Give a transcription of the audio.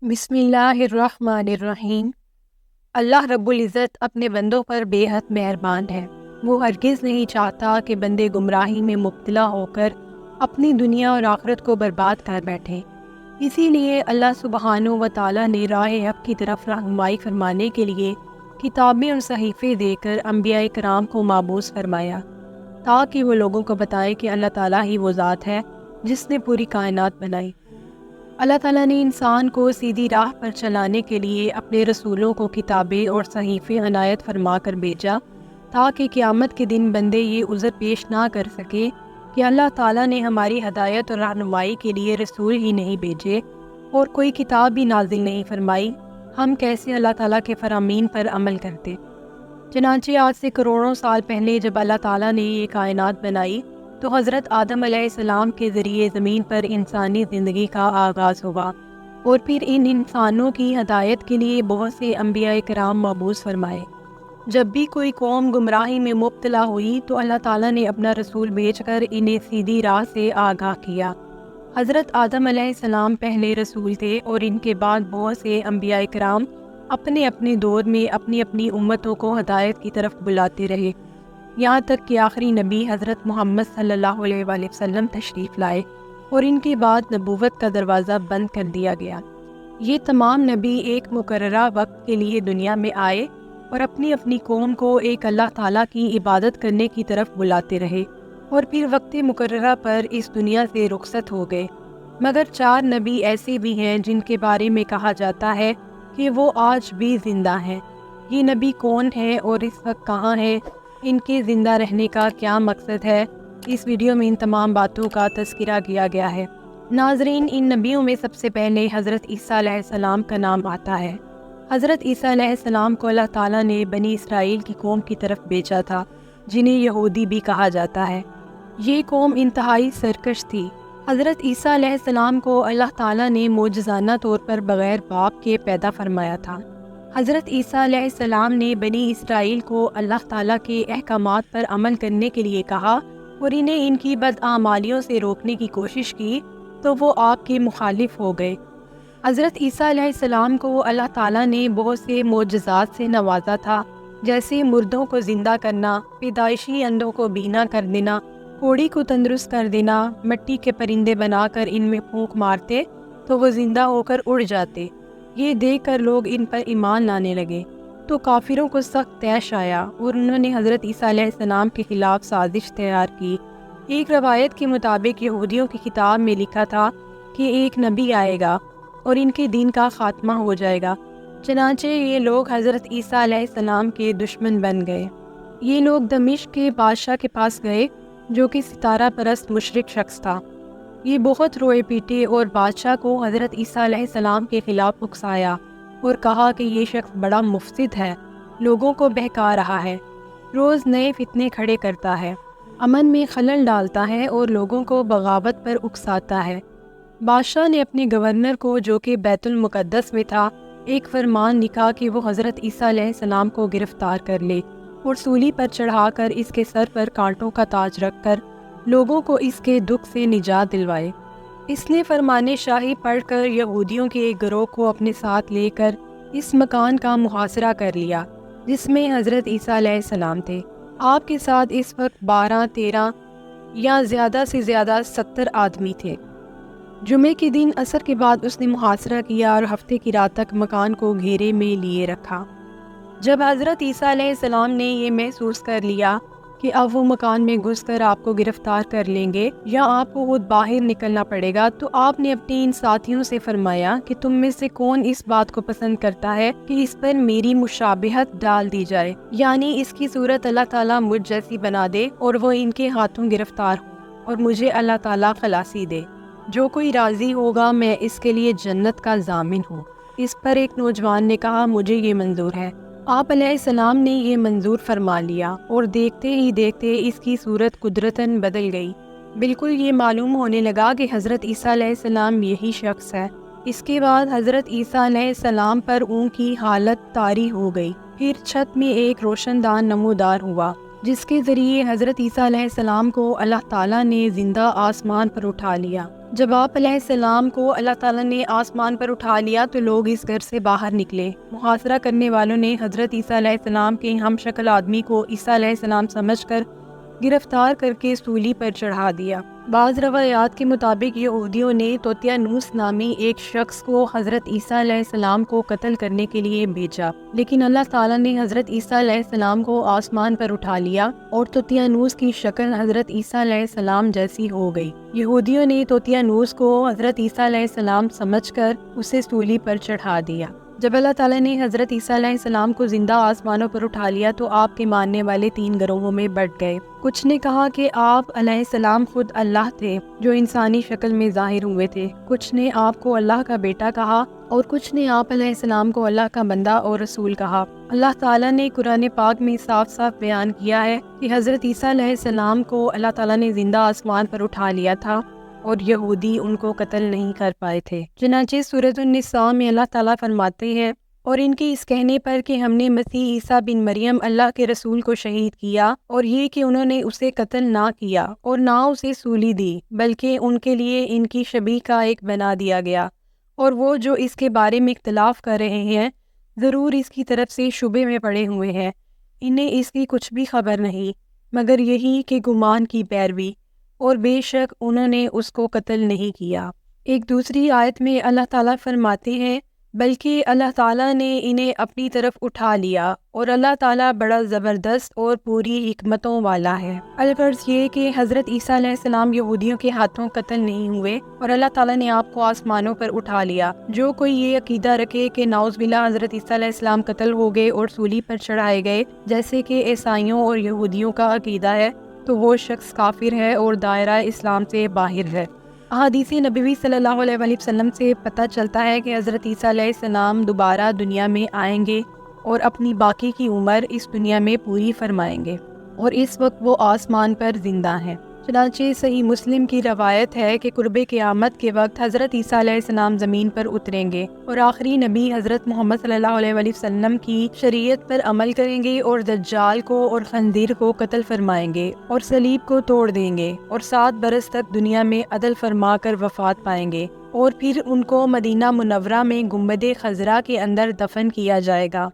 بسم اللہ الرحمن الرحیم۔ اللہ رب العزت اپنے بندوں پر بے حد مہربان ہے۔ وہ ہرگز نہیں چاہتا کہ بندے گمراہی میں مبتلا ہو کر اپنی دنیا اور آخرت کو برباد کر بیٹھیں۔ اسی لیے اللہ سبحانہ و تعالیٰ نے راہ حق کی طرف رہنمائی فرمانے کے لیے کتابیں اور صحیفے دے کر انبیاء کرام کو مابعوث فرمایا، تاکہ وہ لوگوں کو بتائے کہ اللہ تعالیٰ ہی وہ ذات ہے جس نے پوری کائنات بنائی۔ اللہ تعالیٰ نے انسان کو سیدھی راہ پر چلانے کے لیے اپنے رسولوں کو کتابیں اور صحیفے عنایت فرما کر بھیجا، تاکہ قیامت کے دن بندے یہ عذر پیش نہ کر سکے کہ اللہ تعالیٰ نے ہماری ہدایت اور رہنمائی کے لیے رسول ہی نہیں بھیجے اور کوئی کتاب بھی نازل نہیں فرمائی، ہم کیسے اللہ تعالیٰ کے فرامین پر عمل کرتے۔ چنانچہ آج سے کروڑوں سال پہلے جب اللہ تعالیٰ نے یہ کائنات بنائی تو حضرت آدم علیہ السلام کے ذریعے زمین پر انسانی زندگی کا آغاز ہوا، اور پھر ان انسانوں کی ہدایت کے لیے بہت سے انبیاء کرام مبعوث فرمائے۔ جب بھی کوئی قوم گمراہی میں مبتلا ہوئی تو اللہ تعالیٰ نے اپنا رسول بھیج کر انہیں سیدھی راہ سے آگاہ کیا۔ حضرت آدم علیہ السلام پہلے رسول تھے، اور ان کے بعد بہت سے انبیاء کرام اپنے اپنے دور میں اپنی اپنی امتوں کو ہدایت کی طرف بلاتے رہے، یہاں تک کہ آخری نبی حضرت محمد صلی اللہ علیہ وآلہ وسلم تشریف لائے، اور ان کے بعد نبوت کا دروازہ بند کر دیا گیا۔ یہ تمام نبی ایک مقررہ وقت کے لیے دنیا میں آئے اور اپنی اپنی قوم کو ایک اللہ تعالیٰ کی عبادت کرنے کی طرف بلاتے رہے، اور پھر وقت مقررہ پر اس دنیا سے رخصت ہو گئے۔ مگر 4 نبی ایسے بھی ہیں جن کے بارے میں کہا جاتا ہے کہ وہ آج بھی زندہ ہیں۔ یہ نبی کون ہیں اور اس وقت کہاں ہیں؟ ان کے زندہ رہنے کا کیا مقصد ہے؟ اس ویڈیو میں ان تمام باتوں کا تذکرہ کیا گیا ہے۔ ناظرین، ان نبیوں میں سب سے پہلے حضرت عیسیٰ علیہ السلام کا نام آتا ہے۔ حضرت عیسیٰ علیہ السلام کو اللہ تعالیٰ نے بنی اسرائیل کی قوم کی طرف بھیجا تھا، جنہیں یہودی بھی کہا جاتا ہے۔ یہ قوم انتہائی سرکش تھی۔ حضرت عیسیٰ علیہ السلام کو اللہ تعالیٰ نے معجزانہ طور پر بغیر باپ کے پیدا فرمایا تھا۔ حضرت عیسیٰ علیہ السلام نے بنی اسرائیل کو اللہ تعالیٰ کے احکامات پر عمل کرنے کے لیے کہا اور انہیں ان کی بدعمالیوں سے روکنے کی کوشش کی، تو وہ آپ کے مخالف ہو گئے۔ حضرت عیسیٰ علیہ السلام کو اللہ تعالیٰ نے بہت سے معجزات سے نوازا تھا، جیسے مردوں کو زندہ کرنا، پیدائشی اندھوں کو بینا کر دینا، کوڑی کو تندرست کر دینا، مٹی کے پرندے بنا کر ان میں پھونک مارتے تو وہ زندہ ہو کر اڑ جاتے۔ یہ دیکھ کر لوگ ان پر ایمان لانے لگے تو کافروں کو سخت طیش آیا، اور انہوں نے حضرت عیسیٰ علیہ السلام کے خلاف سازش تیار کی۔ ایک روایت کے مطابق یہودیوں کی کتاب میں لکھا تھا کہ ایک نبی آئے گا اور ان کے دین کا خاتمہ ہو جائے گا، چنانچہ یہ لوگ حضرت عیسیٰ علیہ السلام کے دشمن بن گئے۔ یہ لوگ دمشق کے بادشاہ کے پاس گئے، جو کہ ستارہ پرست مشرک شخص تھا۔ یہ بہت روئے پیٹے اور بادشاہ کو حضرت عیسیٰ علیہ السلام کے خلاف اکسایا اور کہا کہ یہ شخص بڑا مفسد ہے، لوگوں کو بہکا رہا ہے، روز نئے فتنے کھڑے کرتا ہے، امن میں خلل ڈالتا ہے اور لوگوں کو بغاوت پر اکساتا ہے۔ بادشاہ نے اپنے گورنر کو، جو کہ بیت المقدس میں تھا، ایک فرمان لکھا کہ وہ حضرت عیسیٰ علیہ السلام کو گرفتار کر لے اور سولی پر چڑھا کر اس کے سر پر کانٹوں کا تاج رکھ کر لوگوں کو اس کے دکھ سے نجات دلوائے۔ اس نے فرمان شاہی پڑھ کر یہودیوں کے ایک گروہ کو اپنے ساتھ لے کر اس مکان کا محاصرہ کر لیا جس میں حضرت عیسیٰ علیہ السلام تھے۔ آپ کے ساتھ اس وقت 12، 13 یا زیادہ سے زیادہ 70 آدمی تھے۔ جمعے کے دن عصر کے بعد اس نے محاصرہ کیا اور ہفتے کی رات تک مکان کو گھیرے میں لیے رکھا۔ جب حضرت عیسیٰ علیہ السلام نے یہ محسوس کر لیا کہ اب وہ مکان میں گھس کر آپ کو گرفتار کر لیں گے یا آپ کو خود باہر نکلنا پڑے گا، تو آپ نے اپنے ان ساتھیوں سے فرمایا کہ تم میں سے کون اس بات کو پسند کرتا ہے کہ اس پر میری مشابہت ڈال دی جائے، یعنی اس کی صورت اللہ تعالیٰ مجھ جیسی بنا دے اور وہ ان کے ہاتھوں گرفتار ہو اور مجھے اللہ تعالیٰ خلاصی دے۔ جو کوئی راضی ہوگا میں اس کے لیے جنت کا ضامن ہوں۔ اس پر ایک نوجوان نے کہا مجھے یہ منظور ہے۔ آپ علیہ السلام نے یہ منظور فرما لیا اور دیکھتے ہی دیکھتے اس کی صورت قدرتاً بدل گئی۔ بالکل یہ معلوم ہونے لگا کہ حضرت عیسیٰ علیہ السلام یہی شخص ہے۔ اس کے بعد حضرت عیسیٰ علیہ السلام پر اون کی حالت طاری ہو گئی۔ پھر چھت میں ایک روشن دان نمودار ہوا جس کے ذریعے حضرت عیسیٰ علیہ السلام کو اللہ تعالیٰ نے زندہ آسمان پر اٹھا لیا۔ جب آپ علیہ السلام کو اللہ تعالیٰ نے آسمان پر اٹھا لیا تو لوگ اس گھر سے باہر نکلے۔ محاصرہ کرنے والوں نے حضرت عیسیٰ علیہ السلام کے ہم شکل آدمی کو عیسیٰ علیہ السلام سمجھ کر گرفتار کر کے سولی پر چڑھا دیا۔ بعض روایات کے مطابق یہودیوں نے توتیانوس نامی ایک شخص کو حضرت عیسیٰ علیہ السلام کو قتل کرنے کے لیے بھیجا، لیکن اللہ تعالیٰ نے حضرت عیسیٰ علیہ السلام کو آسمان پر اٹھا لیا اور توتیانوس کی شکل حضرت عیسیٰ علیہ السلام جیسی ہو گئی۔ یہودیوں نے توتیانوس کو حضرت عیسیٰ علیہ السلام سمجھ کر اسے سولی پر چڑھا دیا۔ جب اللہ تعالیٰ نے حضرت عیسیٰ علیہ السلام کو زندہ آسمانوں پر اٹھا لیا تو آپ کے ماننے والے 3 گروہوں میں بٹ گئے۔ کچھ نے کہا کہ آپ علیہ السلام خود اللہ تھے جو انسانی شکل میں ظاہر ہوئے تھے، کچھ نے آپ کو اللہ کا بیٹا کہا اور کچھ نے آپ علیہ السلام کو اللہ کا بندہ اور رسول کہا۔ اللہ تعالیٰ نے قرآن پاک میں صاف صاف بیان کیا ہے کہ حضرت عیسیٰ علیہ السلام کو اللہ تعالیٰ نے زندہ آسمان پر اٹھا لیا تھا اور یہودی ان کو قتل نہیں کر پائے تھے۔ چنانچہ سورۃ النساء میں اللہ تعالیٰ فرماتے ہیں، اور ان کے اس کہنے پر کہ ہم نے مسیح عیسیٰ بن مریم اللہ کے رسول کو شہید کیا، اور یہ کہ انہوں نے اسے قتل نہ کیا اور نہ اسے سولی دی، بلکہ ان کے لیے ان کی شبیہ کا ایک بنا دیا گیا، اور وہ جو اس کے بارے میں اختلاف کر رہے ہیں ضرور اس کی طرف سے شبے میں پڑے ہوئے ہیں، انہیں اس کی کچھ بھی خبر نہیں مگر یہی کہ گمان کی پیروی، اور بے شک انہوں نے اس کو قتل نہیں کیا۔ ایک دوسری آیت میں اللہ تعالیٰ فرماتے ہیں، بلکہ اللہ تعالیٰ نے انہیں اپنی طرف اٹھا لیا اور اللہ تعالیٰ بڑا زبردست اور پوری حکمتوں والا ہے۔ الغرض یہ کہ حضرت عیسیٰ علیہ السلام یہودیوں کے ہاتھوں قتل نہیں ہوئے اور اللہ تعالیٰ نے آپ کو آسمانوں پر اٹھا لیا۔ جو کوئی یہ عقیدہ رکھے کہ نعوذ باللہ حضرت عیسیٰ علیہ السلام قتل ہو گئے اور سولی پر چڑھائے گئے جیسے کہ عیسائیوں اور یہودیوں کا عقیدہ ہے، تو وہ شخص کافر ہے اور دائرہ اسلام سے باہر ہے۔ احادیث نبوی صلی اللہ علیہ وآلہ وسلم سے پتہ چلتا ہے کہ حضرت عیسیٰ علیہ السلام دوبارہ دنیا میں آئیں گے اور اپنی باقی کی عمر اس دنیا میں پوری فرمائیں گے، اور اس وقت وہ آسمان پر زندہ ہیں۔ چنانچہ صحیح مسلم کی روایت ہے کہ قرب قیامت کے وقت حضرت عیسیٰ علیہ السلام زمین پر اتریں گے اور آخری نبی حضرت محمد صلی اللہ علیہ وآلہ وسلم کی شریعت پر عمل کریں گے اور دجال کو اور خنزیر کو قتل فرمائیں گے اور صلیب کو توڑ دیں گے اور 7 برس تک دنیا میں عدل فرما کر وفات پائیں گے، اور پھر ان کو مدینہ منورہ میں گنبد خضرا کے اندر دفن کیا جائے گا۔